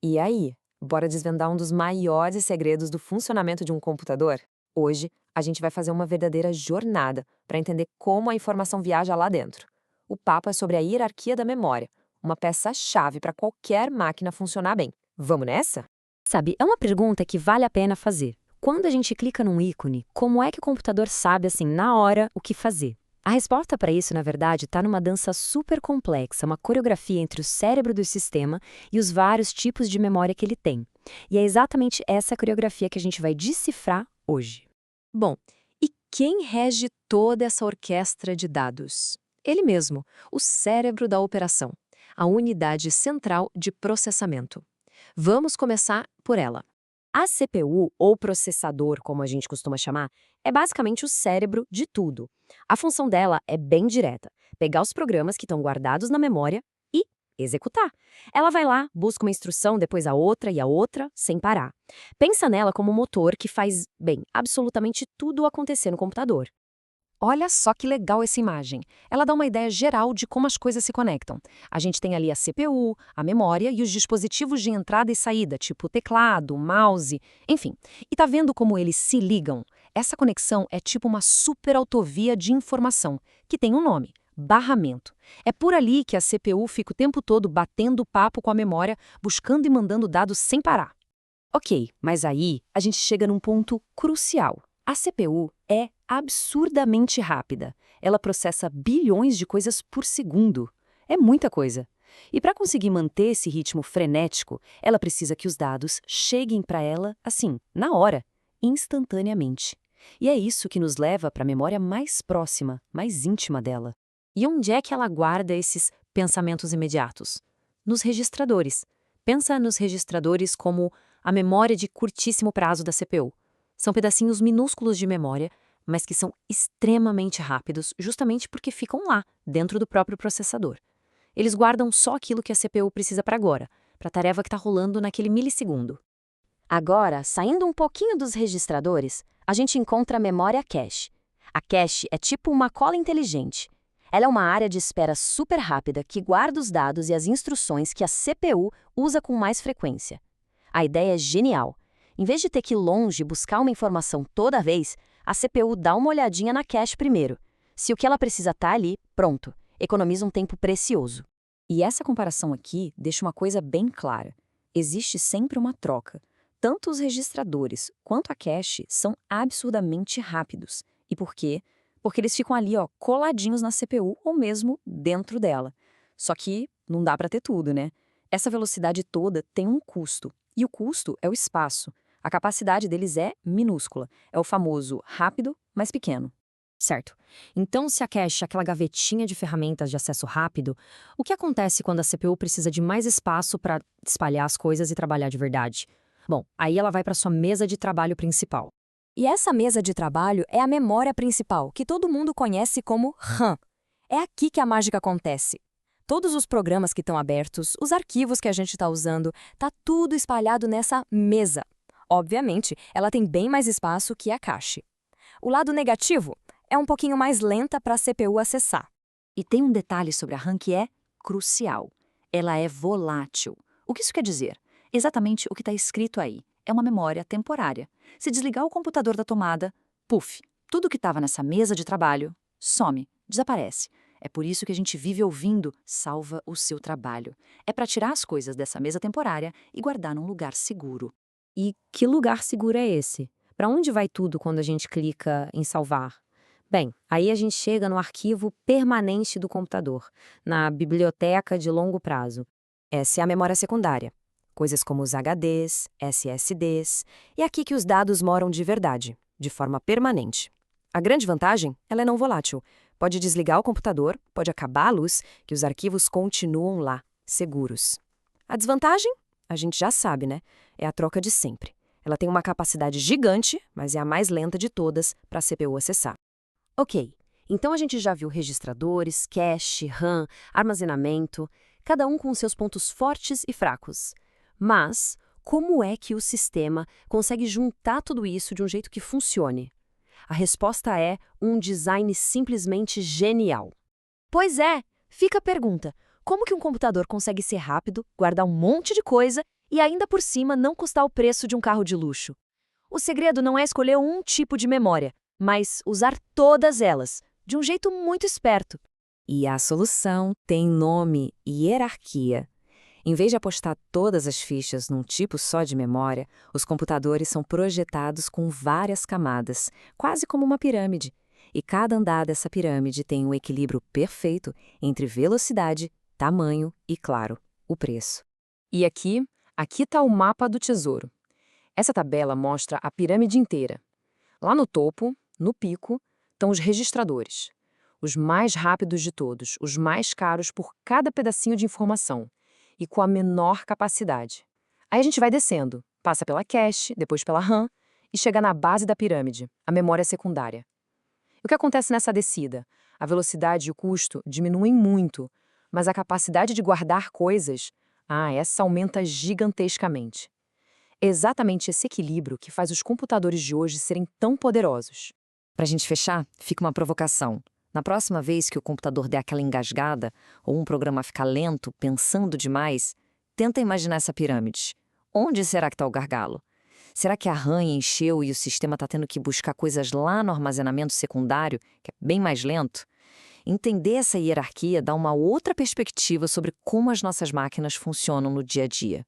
E aí, bora desvendar um dos maiores segredos do funcionamento de um computador? Hoje, a gente vai fazer uma verdadeira jornada para entender como a informação viaja lá dentro. O papo é sobre a hierarquia da memória, uma peça-chave para qualquer máquina funcionar bem. Vamos nessa? Sabe, é uma pergunta que vale a pena fazer. Quando a gente clica num ícone, como é que o computador sabe, assim, na hora, o que fazer? A resposta para isso, na verdade, está numa dança super complexa, uma coreografia entre o cérebro do sistema e os vários tipos de memória que ele tem. E é exatamente essa coreografia que a gente vai decifrar hoje. Bom, e quem rege toda essa orquestra de dados? Ele mesmo, o cérebro da operação, a unidade central de processamento. Vamos começar por ela. A CPU, ou processador, como a gente costuma chamar, é basicamente o cérebro de tudo. A função dela é bem direta: pegar os programas que estão guardados na memória e executar. Ela vai lá, busca uma instrução, depois a outra e a outra, sem parar. Pensa nela como um motor que faz, bem, absolutamente tudo acontecer no computador. Olha só que legal essa imagem. Ela dá uma ideia geral de como as coisas se conectam. A gente tem ali a CPU, a memória e os dispositivos de entrada e saída, tipo teclado, mouse, enfim. E tá vendo como eles se ligam? Essa conexão é tipo uma superautovia de informação, que tem um nome: barramento. É por ali que a CPU fica o tempo todo batendo papo com a memória, buscando e mandando dados sem parar. Ok, mas aí a gente chega num ponto crucial. A CPU é absurdamente rápida. Ela processa bilhões de coisas por segundo. É muita coisa. E para conseguir manter esse ritmo frenético, ela precisa que os dados cheguem para ela, assim, na hora, instantaneamente. E é isso que nos leva para a memória mais próxima, mais íntima dela. E onde é que ela guarda esses pensamentos imediatos? Nos registradores. Pensa nos registradores como a memória de curtíssimo prazo da CPU. São pedacinhos minúsculos de memória, mas que são extremamente rápidos, justamente porque ficam lá, dentro do próprio processador. Eles guardam só aquilo que a CPU precisa para agora, para a tarefa que está rolando naquele milissegundo. Agora, saindo um pouquinho dos registradores, a gente encontra a memória cache. A cache é tipo uma cola inteligente. Ela é uma área de espera super rápida que guarda os dados e as instruções que a CPU usa com mais frequência. A ideia é genial. Em vez de ter que ir longe buscar uma informação toda vez, a CPU dá uma olhadinha na cache primeiro. Se o que ela precisa está ali, pronto. Economiza um tempo precioso. E essa comparação aqui deixa uma coisa bem clara. Existe sempre uma troca. Tanto os registradores quanto a cache são absurdamente rápidos. E por quê? Porque eles ficam ali, ó, coladinhos na CPU ou mesmo dentro dela. Só que não dá para ter tudo, né? Essa velocidade toda tem um custo. E o custo é o espaço. A capacidade deles é minúscula. É o famoso rápido, mas pequeno. Certo. Então, se a cache é aquela gavetinha de ferramentas de acesso rápido, o que acontece quando a CPU precisa de mais espaço para espalhar as coisas e trabalhar de verdade? Bom, aí ela vai para sua mesa de trabalho principal. E essa mesa de trabalho é a memória principal, que todo mundo conhece como RAM. É aqui que a mágica acontece. Todos os programas que estão abertos, os arquivos que a gente está usando, tá tudo espalhado nessa mesa. Obviamente, ela tem bem mais espaço que a cache. O lado negativo é um pouquinho mais lenta para a CPU acessar. E tem um detalhe sobre a RAM que é crucial. Ela é volátil. O que isso quer dizer? Exatamente o que está escrito aí. É uma memória temporária. Se desligar o computador da tomada, puf, tudo que estava nessa mesa de trabalho some, desaparece. É por isso que a gente vive ouvindo "salva o seu trabalho". É para tirar as coisas dessa mesa temporária e guardar num lugar seguro. E que lugar seguro é esse? Para onde vai tudo quando a gente clica em salvar? Bem, aí a gente chega no arquivo permanente do computador, na biblioteca de longo prazo. Essa é a memória secundária. Coisas como os HDs, SSDs, é aqui que os dados moram de verdade, de forma permanente. A grande vantagem, ela é não volátil. Pode desligar o computador, pode acabar a luz, que os arquivos continuam lá, seguros. A desvantagem? A gente já sabe, né? É a troca de sempre. Ela tem uma capacidade gigante, mas é a mais lenta de todas para a CPU acessar. Ok, então a gente já viu registradores, cache, RAM, armazenamento, cada um com seus pontos fortes e fracos. Mas como é que o sistema consegue juntar tudo isso de um jeito que funcione? A resposta é um design simplesmente genial. Pois é, fica a pergunta: como que um computador consegue ser rápido, guardar um monte de coisa E ainda por cima não custar o preço de um carro de luxo. O segredo não é escolher um tipo de memória, mas usar todas elas, de um jeito muito esperto. E a solução tem nome: hierarquia. Em vez de apostar todas as fichas num tipo só de memória, os computadores são projetados com várias camadas, quase como uma pirâmide. E cada andar dessa pirâmide tem um equilíbrio perfeito entre velocidade, tamanho e, claro, o preço. E aqui está o mapa do tesouro. Essa tabela mostra a pirâmide inteira. Lá no topo, no pico, estão os registradores. Os mais rápidos de todos, os mais caros por cada pedacinho de informação e com a menor capacidade. Aí a gente vai descendo, passa pela cache, depois pela RAM e chega na base da pirâmide, a memória secundária. O que acontece nessa descida? A velocidade e o custo diminuem muito, mas a capacidade de guardar coisas, essa aumenta gigantescamente. É exatamente esse equilíbrio que faz os computadores de hoje serem tão poderosos. Para a gente fechar, fica uma provocação. Na próxima vez que o computador der aquela engasgada, ou um programa ficar lento, pensando demais, tenta imaginar essa pirâmide. Onde será que está o gargalo? Será que a RAM encheu e o sistema está tendo que buscar coisas lá no armazenamento secundário, que é bem mais lento? Entender essa hierarquia dá uma outra perspectiva sobre como as nossas máquinas funcionam no dia a dia.